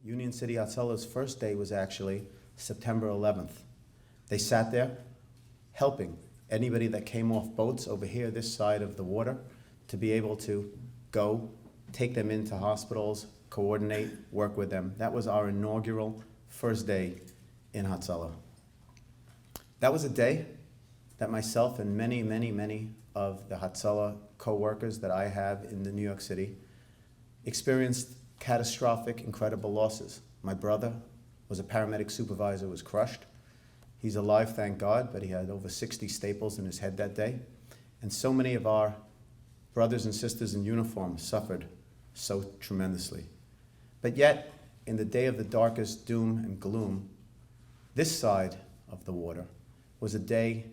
Union City Hatzala's first day was actually September 11th. They sat there helping anybody that came off boats over here, this side of the water, to be able to go, take them into hospitals, coordinate, work with them. That was our inaugural first day in hatzala. That was a day that myself and many, many, many of the hatzala co-workers that I have in the New York City experienced catastrophic, incredible losses. My brother was a paramedic supervisor, was crushed. He's alive, thank God, but he had over 60 staples in his head that day. And so many of our brothers and sisters in uniform suffered so tremendously. But yet, in the day of the darkest doom and gloom, this side of the water was a day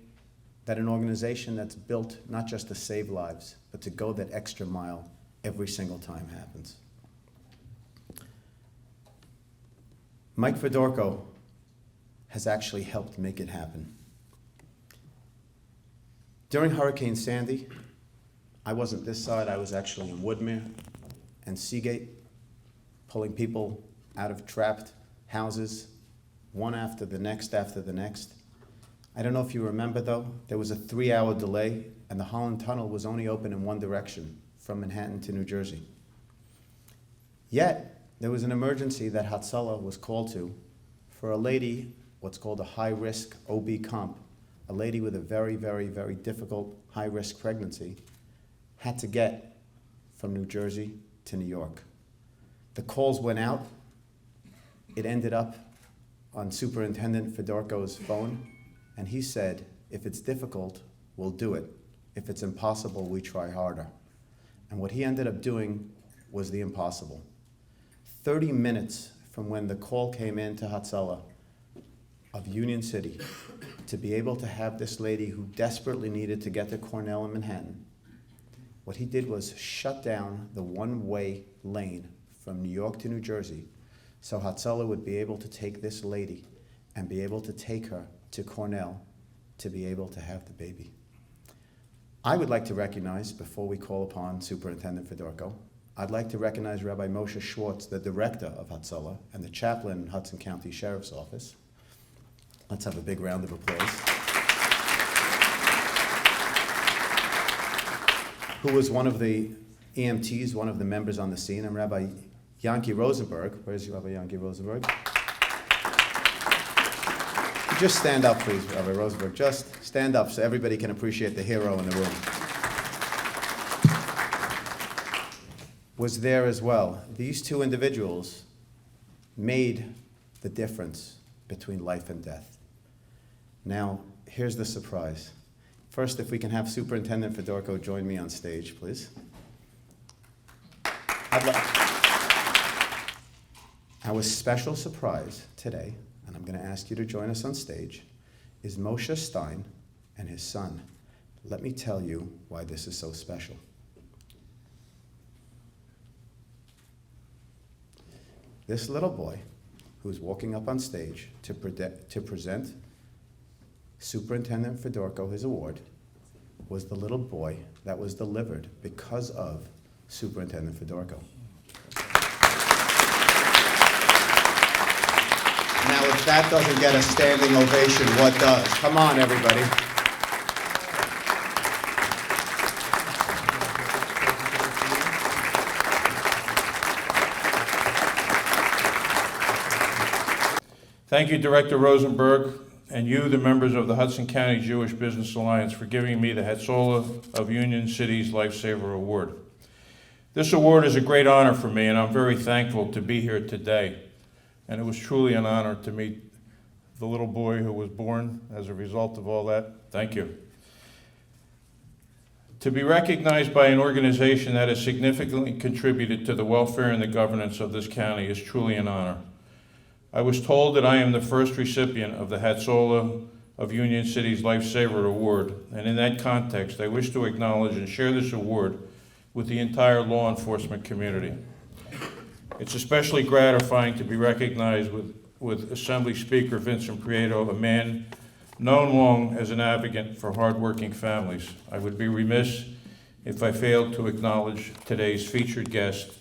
that an organization that's built not just to save lives, but to go that extra mile every single time happens. Mike Fedorko has actually helped make it happen. During Hurricane Sandy, I wasn't this side, I was actually in Woodmere and Seagate, pulling people out of trapped houses, one after the next after the next. I don't know if you remember though, there was a 3-hour delay and the Holland Tunnel was only open in one direction, from Manhattan to New Jersey. Yet, there was an emergency that hatzala was called to for a lady, what's called a high-risk OB comp, a lady with a very, very, very difficult high-risk pregnancy, had to get from New Jersey to New York. The calls went out. It ended up on Superintendent Fedorko's phone, and he said, if it's difficult, we'll do it. If it's impossible, we try harder. And what he ended up doing was the impossible. 30 minutes from when the call came in to hatzala of Union City to be able to have this lady who desperately needed to get to Cornell in Manhattan, what he did was shut down the one-way lane from New York to New Jersey so hatzala would be able to take this lady and be able to take her to Cornell to be able to have the baby. I would like to recognize, before we call upon Superintendent Fedorko, I'd like to recognize Rabbi Moshe Schwartz, the director of hatzala and the chaplain in Hudson County Sheriff's Office. Let's have a big round of applause. Who was one of the EMTs, one of the members on the scene, and Rabbi Yankee Rosenberg. Where's Rabbi Yankee Rosenberg? Just stand up, please, Rabbi Rosenberg. Just stand up so everybody can appreciate the hero in the room. Was there as well. These two individuals made the difference between life and death. Now, here's the surprise. First, if we can have Superintendent Fedorko join me on stage, please. Our special surprise today, and I'm going to ask you to join us on stage, is Moshe Stein and his son. Let me tell you why this is so special. This little boy, who's walking up on stage to present Superintendent Fedorko his award, was the little boy that was delivered because of Superintendent Fedorko. Now, if that doesn't get a standing ovation, what does? Come on, everybody. Thank you, Director Rosenberg, and you, the members of the Hudson County Jewish Business Alliance, for giving me the hatzala of Union City's Lifesaver Award. This award is a great honor for me, and I'm very thankful to be here today. And it was truly an honor to meet the little boy who was born as a result of all that. Thank you. To be recognized by an organization that has significantly contributed to the welfare and the governance of this county is truly an honor. I was told that I am the first recipient of the hatzala of Union City's Lifesaver Award, and in that context, I wish to acknowledge and share this award with the entire law enforcement community. It's especially gratifying to be recognized with Assembly Speaker Vincent Prieto, a man known long as an advocate for hardworking families. I would be remiss if I failed to acknowledge today's featured guest,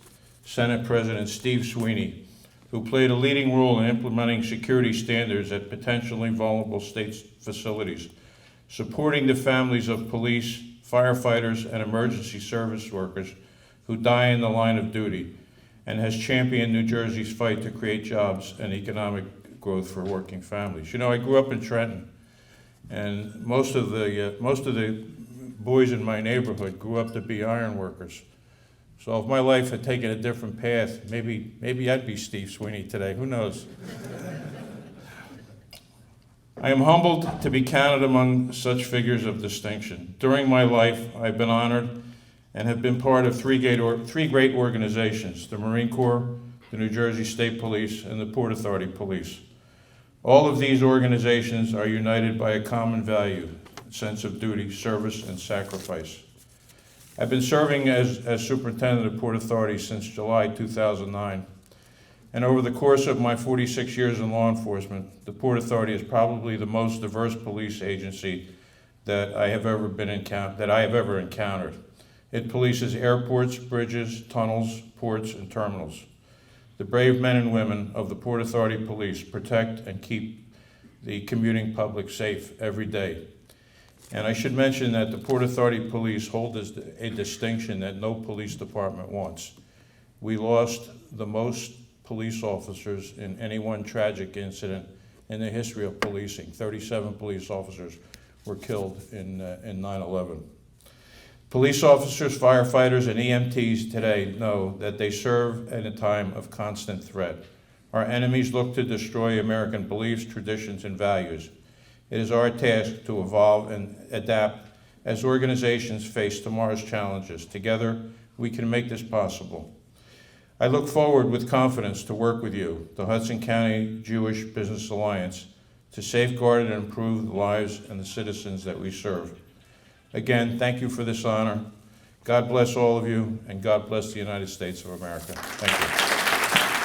Senate President Steve Sweeney, who played a leading role in implementing security standards at potentially vulnerable state facilities, supporting the families of police, firefighters, and emergency service workers who die in the line of duty, and has championed New Jersey's fight to create jobs and economic growth for working families. You know, I grew up in Trenton, and most of the boys in my neighborhood grew up to be iron workers. So if my life had taken a different path, maybe I'd be Steve Sweeney today, who knows? I am humbled to be counted among such figures of distinction. During my life, I've been honored and have been part of three great organizations: the Marine Corps, the New Jersey State Police, and the Port Authority Police. All of these organizations are united by a common value, sense of duty, service, and sacrifice. I've been serving as superintendent of Port Authority since July 2009, and over the course of my 46 years in law enforcement, the Port Authority is probably the most diverse police agency that I have ever encountered. It polices airports, bridges, tunnels, ports, and terminals. The brave men and women of the Port Authority Police protect and keep the commuting public safe every day. And I should mention that the Port Authority Police hold a distinction that no police department wants. We lost the most police officers in any one tragic incident in the history of policing. 37 police officers were killed in 9/11. Police officers, firefighters, and EMTs today know that they serve in a time of constant threat. Our enemies look to destroy American beliefs, traditions, and values. It is our task to evolve and adapt as organizations face tomorrow's challenges. Together, we can make this possible. I look forward with confidence to work with you, the Hudson County Jewish Business Alliance, to safeguard and improve the lives and the citizens that we serve. Again, thank you for this honor. God bless all of you, and God bless the United States of America. Thank you.